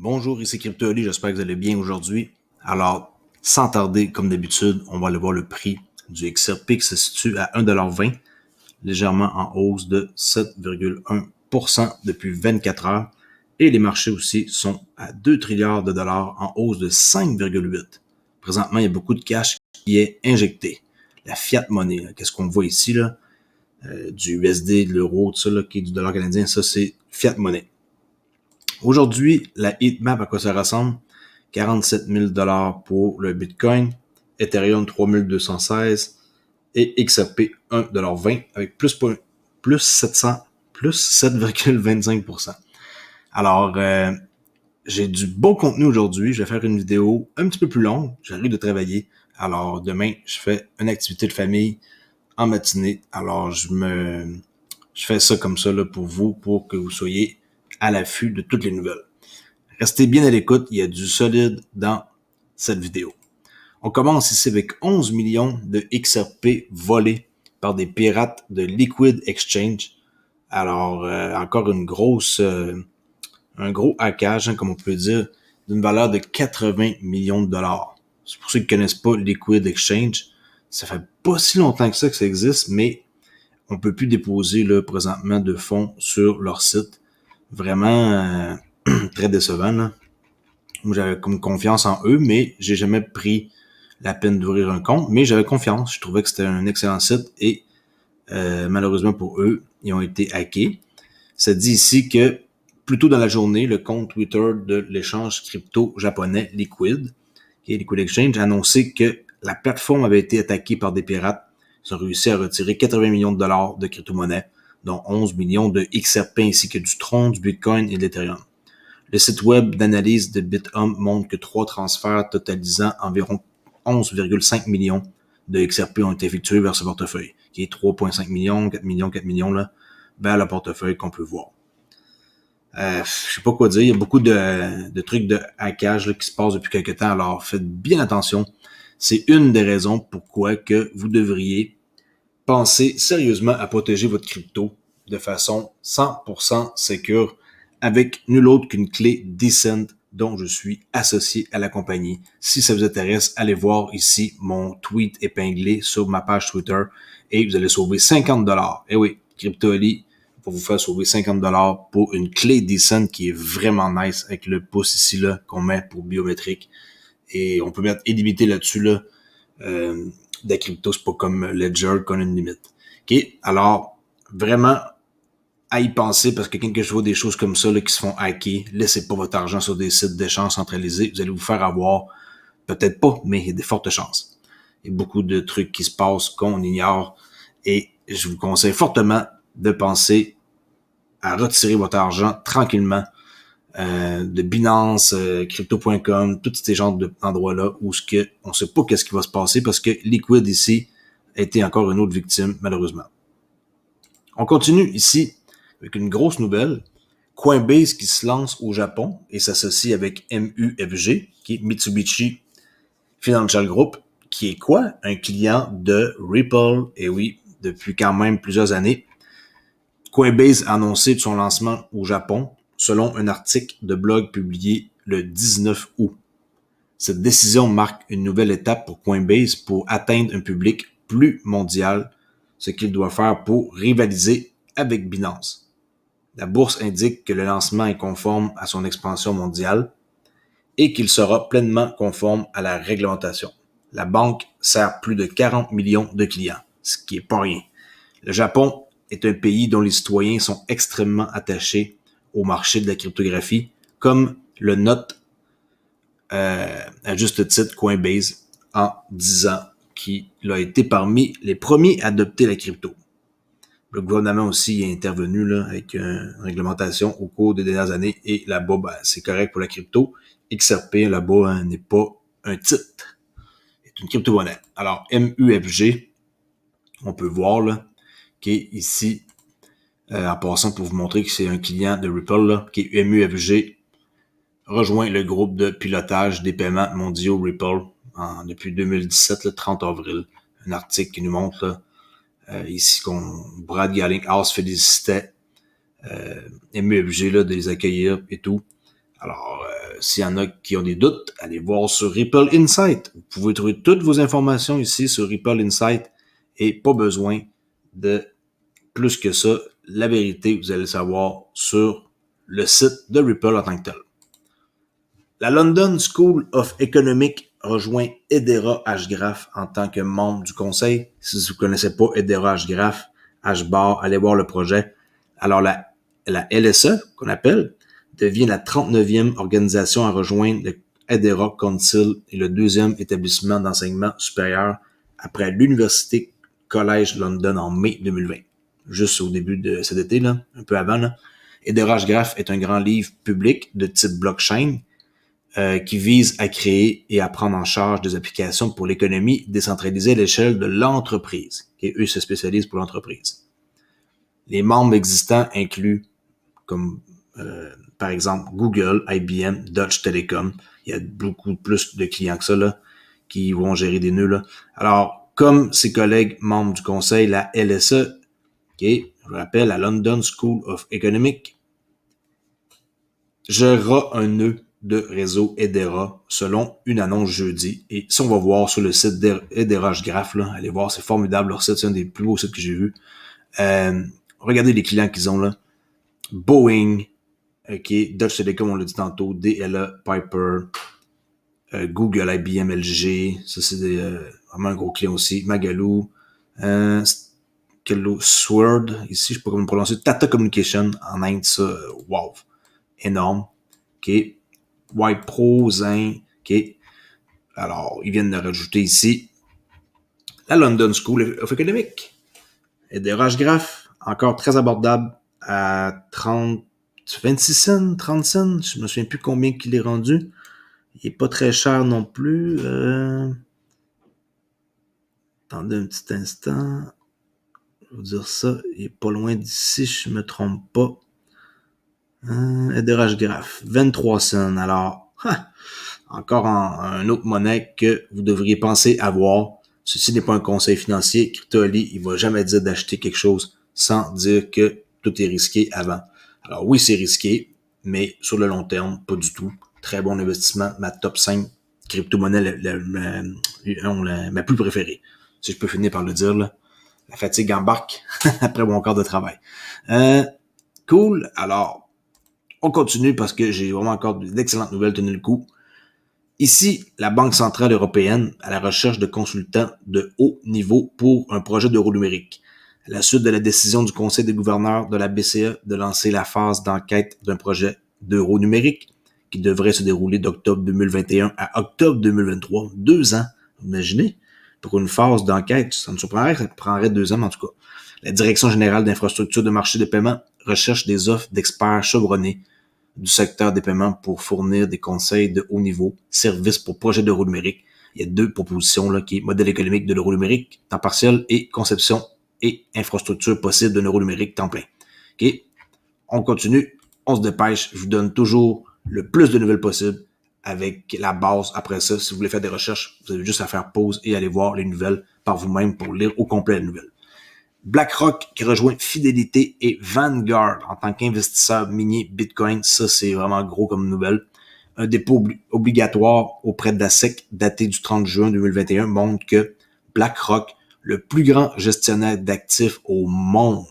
Bonjour, ici CryptoOli, j'espère que vous allez bien aujourd'hui. Alors, sans tarder, comme d'habitude, on va aller voir le prix du XRP qui se situe à 1,20$, légèrement en hausse de 7,1% depuis 24 heures. Et les marchés aussi sont à 2 trilliards de dollars en hausse de 5,8%. Présentement, il y a beaucoup de cash qui est injecté. La fiat money, qu'est-ce qu'on voit ici, là? Du USD, de l'euro, tout ça, là, qui est du dollar canadien, ça c'est fiat money. Aujourd'hui, la heatmap, à quoi ça ressemble? 47 000 $ pour le Bitcoin, Ethereum 3216 et XRP 1,20$ avec plus 700, plus 7,25%. Alors, j'ai du bon contenu aujourd'hui. Je vais faire une vidéo un petit peu plus longue. J'arrive de travailler. Alors, demain, je fais une activité de famille en matinée. Alors, je fais ça comme ça là, pour vous, pour que vous soyez à l'affût de toutes les nouvelles. Restez bien à l'écoute, il y a du solide dans cette vidéo. On commence ici avec 11 millions de XRP volés par des pirates de Liquid Exchange. Alors, encore un gros hackage, comme on peut dire, d'une valeur de 80 millions de dollars. C'est pour ceux qui ne connaissent pas Liquid Exchange, ça fait pas si longtemps que ça existe, mais on peut plus déposer là, présentement de fonds sur leur site. Vraiment très décevant. Là. Moi, j'avais comme confiance en eux, mais j'ai jamais pris la peine d'ouvrir un compte. Mais j'avais confiance. Je trouvais que c'était un excellent site et malheureusement pour eux, ils ont été hackés. Ça dit ici que plus tôt dans la journée, le compte Twitter de l'échange crypto japonais Liquid, qui est Liquid Exchange, a annoncé que la plateforme avait été attaquée par des pirates. Ils ont réussi à retirer 80 millions de dollars de crypto-monnaies, dont 11 millions de XRP ainsi que du Tron, du Bitcoin et de l'Ethereum. Le site web d'analyse de BitHub montre que 3 transferts totalisant environ 11,5 millions de XRP ont été effectués vers ce portefeuille, qui est 3,5 millions, 4 millions, 4 millions, là, vers le portefeuille qu'on peut voir. Je sais pas quoi dire, il y a beaucoup de trucs de hackage là, qui se passent depuis quelques temps, alors faites bien attention. C'est une des raisons pourquoi que vous devriez penser sérieusement à protéger votre crypto de façon 100% sécure avec nul autre qu'une clé Decent dont je suis associé à la compagnie. Si ça vous intéresse, allez voir ici mon tweet épinglé sur ma page Twitter et vous allez sauver 50$. Eh oui, CryptoOli pour vous faire sauver 50$ pour une clé Decent qui est vraiment nice avec le pouce ici là qu'on met pour biométrique. Et on peut mettre illimité là-dessus là. De la crypto, c'est pas comme Ledger qu'on a une limite. OK? Alors, vraiment, à y penser parce que quand je vois des choses comme ça là, qui se font hacker, laissez pas votre argent sur des sites d'échange centralisés. Vous allez vous faire avoir, peut-être pas, mais il y a des fortes chances. Il y a beaucoup de trucs qui se passent qu'on ignore et je vous conseille fortement de penser à retirer votre argent tranquillement de Binance, crypto.com, tous ces genres d'endroits-là où on ne sait pas qu'est-ce qui va se passer parce que Liquid ici a été encore une autre victime, malheureusement. On continue ici avec une grosse nouvelle. Coinbase qui se lance au Japon et s'associe avec MUFG, qui est Mitsubishi Financial Group, qui est quoi? Un client de Ripple, et oui, depuis quand même plusieurs années. Coinbase a annoncé son lancement au Japon selon un article de blog publié le 19 août. Cette décision marque une nouvelle étape pour Coinbase pour atteindre un public plus mondial, ce qu'il doit faire pour rivaliser avec Binance. La bourse indique que le lancement est conforme à son expansion mondiale et qu'il sera pleinement conforme à la réglementation. La banque sert plus de 40 millions de clients, ce qui est pas rien. Le Japon est un pays dont les citoyens sont extrêmement attachés au marché de la cryptographie, comme le note à juste titre Coinbase en 10 ans, qu'il a été parmi les premiers à adopter la crypto. Le gouvernement aussi est intervenu là, avec une réglementation au cours des dernières années et là-bas, ben, c'est correct pour la crypto. XRP, là-bas, hein, n'est pas un titre, c'est une crypto-monnaie. Alors, MUFG, on peut voir là, qui est ici, en passant pour vous montrer que c'est un client de Ripple, là, qui est MUFG, rejoint le groupe de pilotage des paiements mondiaux Ripple depuis 2017, le 30 avril. Un article qui nous montre là, ici qu'on Brad Garlinghouse félicitait MUFG là, de les accueillir et tout. Alors, s'il y en a qui ont des doutes, allez voir sur Ripple Insight. Vous pouvez trouver toutes vos informations ici sur Ripple Insight et pas besoin de plus que ça. La vérité, vous allez le savoir sur le site de Ripple en tant que tel. La London School of Economics rejoint Hedera Hgraph en tant que membre du conseil. Si vous ne connaissez pas Hedera Hgraph, HBAR, allez voir le projet. Alors, la LSE, qu'on appelle, devient la 39e organisation à rejoindre le Hedera Council et le deuxième établissement d'enseignement supérieur après l'Université College London en mai 2020. Juste au début de cet été, là, un peu avant. Là. Hedera Hgraph est un grand livre public de type blockchain qui vise à créer et à prendre en charge des applications pour l'économie décentralisée à l'échelle de l'entreprise. Et eux se spécialisent pour l'entreprise. Les membres existants incluent, comme par exemple Google, IBM, Deutsche Telekom. Il y a beaucoup plus de clients que ça là, qui vont gérer des nœuds. Là. Alors, comme ses collègues membres du conseil, la LSE, je vous rappelle, la London School of Economics, gérera un nœud de réseau Hedera selon une annonce jeudi. Et ça, on va voir sur le site d'Hedera Hgraph, là. Allez voir, c'est formidable. Leur site, c'est un des plus beaux sites que j'ai vu. Regardez les clients qu'ils ont là. Boeing, Deutsche Telekom, on l'a dit tantôt, DLA, Piper, Google, IBM, LG. Ça, c'est vraiment un gros client aussi. Magalou, Sword, ici, je sais pas comment le prononcer. Tata Communication en Inde, ça, wow. Énorme. Wipro, Zin, Alors, ils viennent de rajouter ici la London School of Economics. Et des Hgraph, encore très abordable à 26 cents, 30 cents. Je me souviens plus combien qu'il est rendu. Il est pas très cher non plus. Attendez un petit instant. Je vais vous dire ça. Il est pas loin d'ici, je me trompe pas. Hedera Hgraph, 23 cents. Alors, encore un autre monnaie que vous devriez penser avoir. Ceci n'est pas un conseil financier. Crypto.ly, il va jamais dire d'acheter quelque chose sans dire que tout est risqué avant. Alors oui, c'est risqué, mais sur le long terme, pas du tout. Très bon investissement. Ma top 5 crypto-monnaie ma plus préférée. Si je peux finir par le dire, là. La fatigue embarque après mon quart de travail. Cool. Alors, on continue parce que j'ai vraiment encore d'excellentes nouvelles, tenez le coup. Ici, la Banque centrale européenne à la recherche de consultants de haut niveau pour un projet d'euro numérique. À la suite de la décision du Conseil des gouverneurs de la BCE de lancer la phase d'enquête d'un projet d'euro numérique qui devrait se dérouler d'octobre 2021 à octobre 2023, 2 ans, imaginez, pour une phase d'enquête, ça me surprendrait que ça prendrait 2 ans, mais en tout cas. La Direction générale d'infrastructure de marché de paiement recherche des offres d'experts chevronnés du secteur des paiements pour fournir des conseils de haut niveau, services pour projets d'euro numérique. Il y a 2 propositions là, qui est modèle économique de l'euro numérique, temps partiel, et conception et infrastructure possible d'un euro numérique temps plein. On continue, on se dépêche, je vous donne toujours le plus de nouvelles possible avec la base. Après ça, si vous voulez faire des recherches, vous avez juste à faire pause et aller voir les nouvelles par vous-même pour lire au complet les nouvelles. BlackRock qui rejoint Fidelity et Vanguard en tant qu'investisseur minier Bitcoin. Ça, c'est vraiment gros comme nouvelle. Un dépôt obligatoire auprès de la SEC daté du 30 juin 2021 montre que BlackRock, le plus grand gestionnaire d'actifs au monde,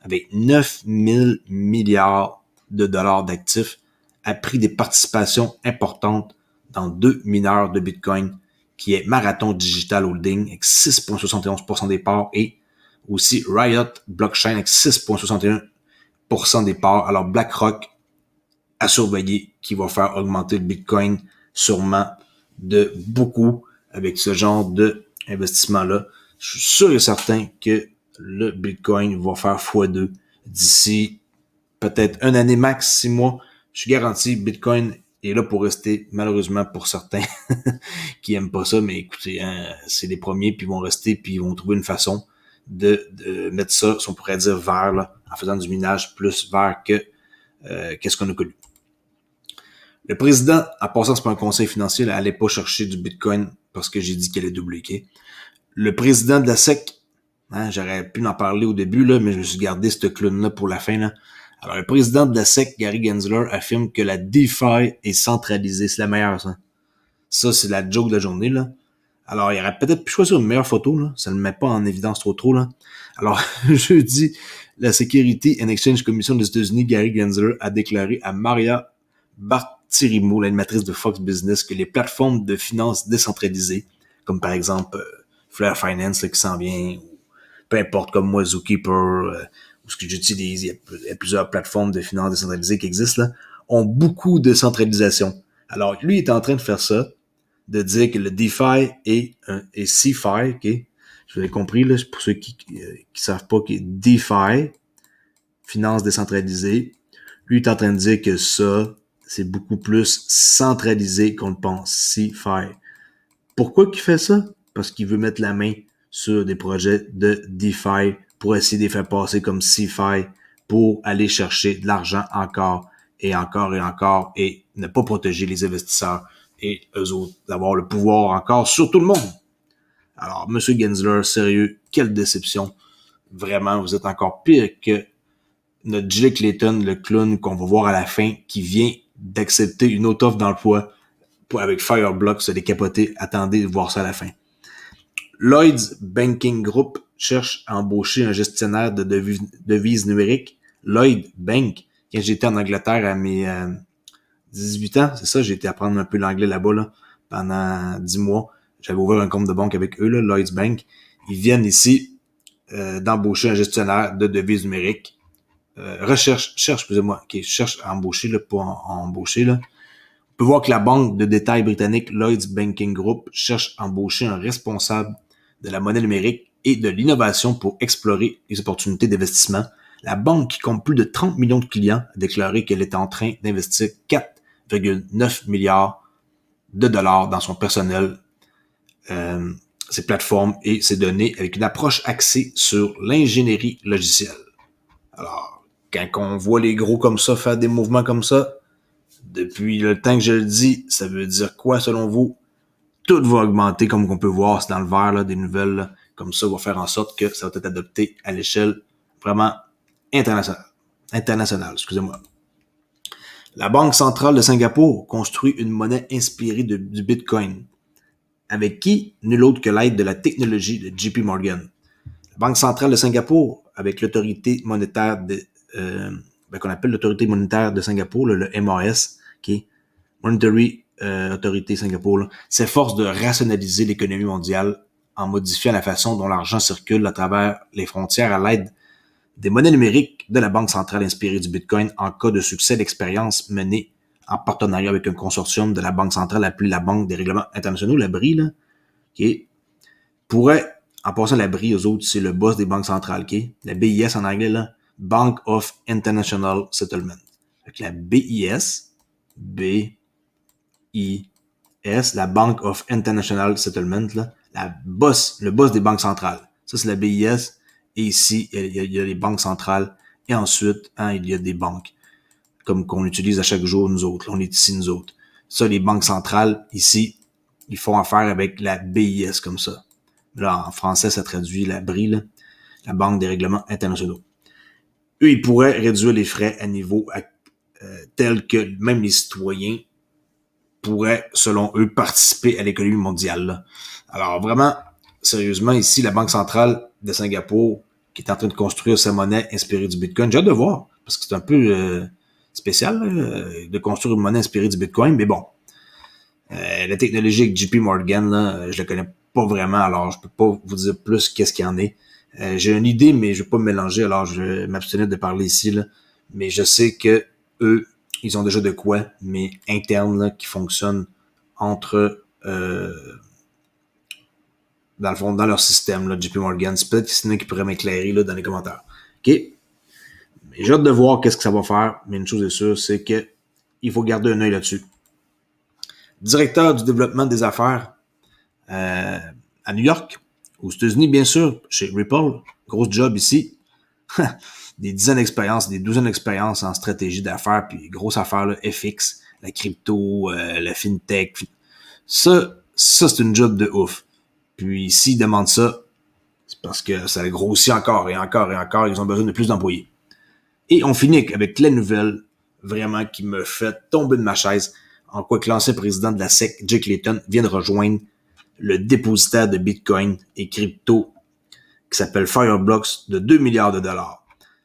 avec 9 000 milliards de dollars d'actifs, a pris des participations importantes dans 2 mineurs de Bitcoin, qui est Marathon Digital Holding avec 6,71% des parts et aussi Riot Blockchain avec 6,61% des parts. Alors BlackRock à surveiller qui va faire augmenter le Bitcoin sûrement de beaucoup avec ce genre d'investissement-là. Je suis sûr et certain que le Bitcoin va faire x2 d'ici peut-être une année max, 6 mois. Je suis garanti, Bitcoin est là pour rester, malheureusement pour certains qui aiment pas ça, mais écoutez, c'est les premiers, puis ils vont rester, puis ils vont trouver une façon de mettre ça, si on pourrait dire vert, là, en faisant du minage plus vert que qu'est-ce qu'on a connu. Le président, en passant, c'est pas un conseil financier, là, allait pas chercher du Bitcoin parce que j'ai dit qu'elle est doublée. Le président de la SEC, j'aurais pu en parler au début, là, mais je me suis gardé ce clown-là pour la fin. Là. Alors, le président de la SEC, Gary Gensler, affirme que la DeFi est centralisée. C'est la meilleure, ça. Ça, c'est la joke de la journée, là. Alors, il aurait peut-être pu choisir une meilleure photo, là. Ça ne le met pas en évidence trop, là. Alors, jeudi, la Security and Exchange Commission des États-Unis, Gary Gensler, a déclaré à Maria Bartiromo, l'animatrice de Fox Business, que les plateformes de finances décentralisées, comme par exemple Flare Finance là, qui s'en vient, ou peu importe, comme moi, Zookeeper, ou ce que j'utilise, il y a plusieurs plateformes de finances décentralisées qui existent, là, ont beaucoup de centralisation. Alors, lui, il est en train de faire ça, de dire que le DeFi est CeFi, ok? Je vous ai compris, là, pour ceux qui savent pas, que DeFi, finance décentralisée, lui est en train de dire que ça, c'est beaucoup plus centralisé qu'on le pense, CeFi. Pourquoi qu'il fait ça? Parce qu'il veut mettre la main sur des projets de DeFi pour essayer de les faire passer comme CeFi pour aller chercher de l'argent encore et encore et encore et ne pas protéger les investisseurs et eux autres d'avoir le pouvoir encore sur tout le monde. Alors, Monsieur Gensler, sérieux, quelle déception. Vraiment, vous êtes encore pire que notre Jay Clayton, le clown qu'on va voir à la fin, qui vient d'accepter une autre offre d'emploi avec Fireblock, se décapoter. Attendez de voir ça à la fin. Lloyds Banking Group cherche à embaucher un gestionnaire de devises numériques. Lloyd Bank, quand j'étais en Angleterre à mes 18 ans, c'est ça, j'ai été apprendre un peu l'anglais là-bas là, pendant 10 mois. J'avais ouvert un compte de banque avec eux, là, Lloyds Bank. Ils viennent ici d'embaucher un gestionnaire de devises numériques. Cherche à embaucher, là, pas à embaucher, là. On peut voir que la banque de détail britannique Lloyds Banking Group cherche à embaucher un responsable de la monnaie numérique et de l'innovation pour explorer les opportunités d'investissement. La banque, qui compte plus de 30 millions de clients, a déclaré qu'elle est en train d'investir 4,9 milliards de dollars dans son personnel, ses plateformes et ses données avec une approche axée sur l'ingénierie logicielle. Alors, quand on voit les gros comme ça faire des mouvements comme ça, depuis le temps que je le dis, ça veut dire quoi selon vous? Tout va augmenter, comme on peut voir, c'est dans le vert, là, des nouvelles là, comme ça vont faire en sorte que ça va être adopté à l'échelle vraiment internationale, excusez-moi. La Banque centrale de Singapour construit une monnaie inspirée du Bitcoin. Avec qui? Nul autre que l'aide de la technologie de JP Morgan. La Banque centrale de Singapour, avec l'autorité monétaire qu'on appelle l'autorité monétaire de Singapour, le MAS, qui est Monetary Authority Singapour, s'efforce de rationaliser l'économie mondiale en modifiant la façon dont l'argent circule à travers les frontières à l'aide des monnaies numériques de la Banque centrale inspirée du Bitcoin en cas de succès d'expérience menée en partenariat avec un consortium de la Banque centrale appelé la Banque des règlements internationaux, la BRI, là, qui pourrait, en passant la BRI aux autres, c'est le boss des banques centrales, qui la BIS en anglais, là, Bank of International Settlement. Avec la BIS, la Bank of International Settlement, là, le boss des banques centrales. Ça, c'est la BIS. Et ici, il y a les banques centrales. Et ensuite, il y a des banques. Comme qu'on utilise à chaque jour, nous autres. Là, on est ici, nous autres. Ça, les banques centrales, ici, ils font affaire avec la BIS, comme ça. Là, en français, ça traduit la BRI, là, la Banque des règlements internationaux. Eux, ils pourraient réduire les frais à niveau tel que même les citoyens pourraient, selon eux, participer à l'économie mondiale. Là. Alors vraiment, sérieusement, ici, la Banque centrale de Singapour, qui est en train de construire sa monnaie inspirée du Bitcoin, j'ai hâte de voir, parce que c'est un peu spécial là, de construire une monnaie inspirée du Bitcoin, mais bon. La technologie avec JP Morgan, là, je la connais pas vraiment, alors je peux pas vous dire plus qu'est-ce qu'il y en est. J'ai une idée, mais je vais pas me mélanger, alors je vais m'abstenir de parler ici, là. Mais je sais que eux, ils ont déjà de quoi, mais interne, là, qui fonctionne entre dans le fond, dans leur système, là, JP Morgan. C'est peut-être qu'il y en a qui pourrait m'éclairer là, dans les commentaires. OK? Mais j'ai hâte de voir qu'est-ce que ça va faire, mais une chose est sûre, c'est que il faut garder un œil là-dessus. Directeur du développement des affaires à New York, aux États-Unis, bien sûr, chez Ripple. Gros job ici. Des dizaines d'expériences, des douzaines d'expériences en stratégie d'affaires, puis grosse affaire, là, FX, la crypto, la fintech. Ça, c'est une job de ouf. Puis s'ils demandent ça, c'est parce que ça grossit encore et encore et encore. Ils ont besoin de plus d'employés. Et on finit avec la nouvelle vraiment qui me fait tomber de ma chaise, en quoi que l'ancien président de la SEC, Jake Layton, vient de rejoindre le dépositaire de Bitcoin et crypto qui s'appelle Fireblocks de 2 milliards de dollars.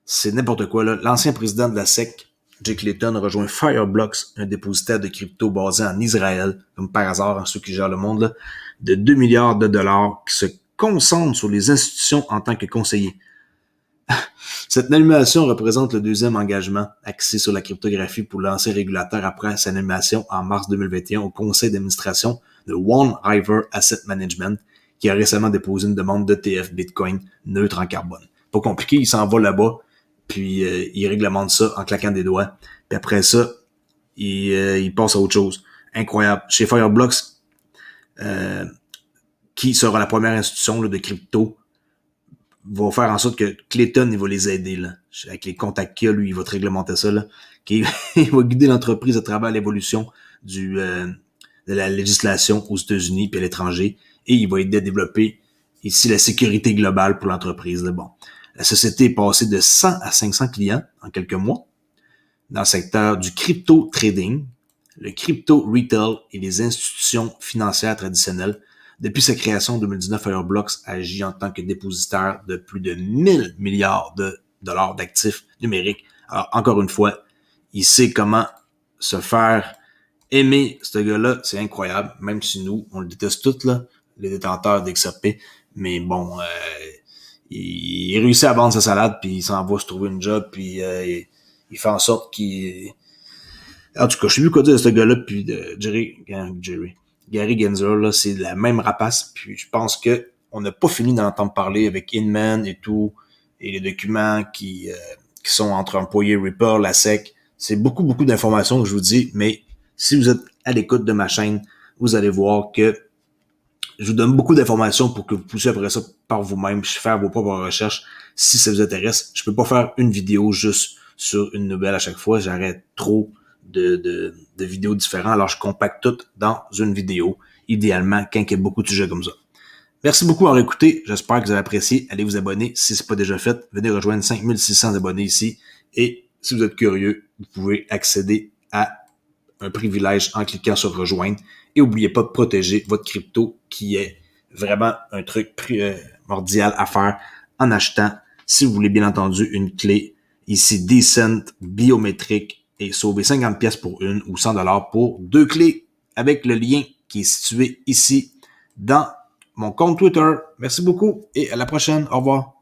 C'est n'importe quoi, là. L'ancien président de la SEC, Jake Layton, rejoint Fireblocks, un dépositaire de crypto basé en Israël, comme par hasard, ceux qui gèrent le monde, là, de 2 milliards de dollars qui se concentre sur les institutions en tant que conseiller. Cette nomination représente le deuxième engagement axé sur la cryptographie pour l'ancien régulateur après sa nomination en mars 2021 au conseil d'administration de One River Asset Management, qui a récemment déposé une demande d'ETF Bitcoin neutre en carbone. Pas compliqué, il s'en va là-bas, puis il réglemente ça en claquant des doigts. Puis après ça, il passe à autre chose. Incroyable. Chez Fireblocks, qui sera la première institution là, de crypto, va faire en sorte que Clayton, il va les aider, là. Avec les contacts qu'il a, lui, il va te réglementer ça, là. Il va guider l'entreprise à travers l'évolution de la législation aux États-Unis puis à l'étranger. Et il va aider à développer ici la sécurité globale pour l'entreprise, là. Bon. La société est passée de 100 à 500 clients en quelques mois dans le secteur du crypto trading, le crypto retail et les institutions financières traditionnelles. Depuis sa création en 2019, Fireblocks agit en tant que dépositaire de plus de 1000 milliards de dollars d'actifs numériques. Alors, encore une fois, il sait comment se faire aimer, ce gars-là. C'est incroyable, même si nous, on le déteste tous, là, les détenteurs d'XRP. Mais bon, il réussit à vendre sa salade, puis il s'en va se trouver une job, puis il fait en sorte qu'il... En tout cas, je sais plus quoi dire de ce gars-là, puis de Gary Gensler, là, c'est la même rapace, puis je pense que on n'a pas fini d'en entendre parler avec Inman et tout, et les documents qui sont entre employés Ripple, la SEC. C'est beaucoup d'informations que je vous dis, mais si vous êtes à l'écoute de ma chaîne, vous allez voir que je vous donne beaucoup d'informations pour que vous puissiez après ça par vous-même faire vos propres recherches si ça vous intéresse. Je peux pas faire une vidéo juste sur une nouvelle à chaque fois, j'arrête trop de vidéos différentes, alors je compacte tout dans une vidéo, idéalement quand il y a beaucoup de sujets comme ça. Merci beaucoup d'avoir écouté, j'espère que vous avez apprécié, allez vous abonner si c'est pas déjà fait, venez rejoindre 5600 abonnés ici, et si vous êtes curieux, vous pouvez accéder à un privilège en cliquant sur rejoindre, et n'oubliez pas de protéger votre crypto qui est vraiment un truc primordial à faire en achetant, si vous voulez bien entendu, une clé ici Decent biométrique et sauver 50$ pour une ou 100$ pour deux clés avec le lien qui est situé ici dans mon compte Twitter. Merci beaucoup et à la prochaine. Au revoir.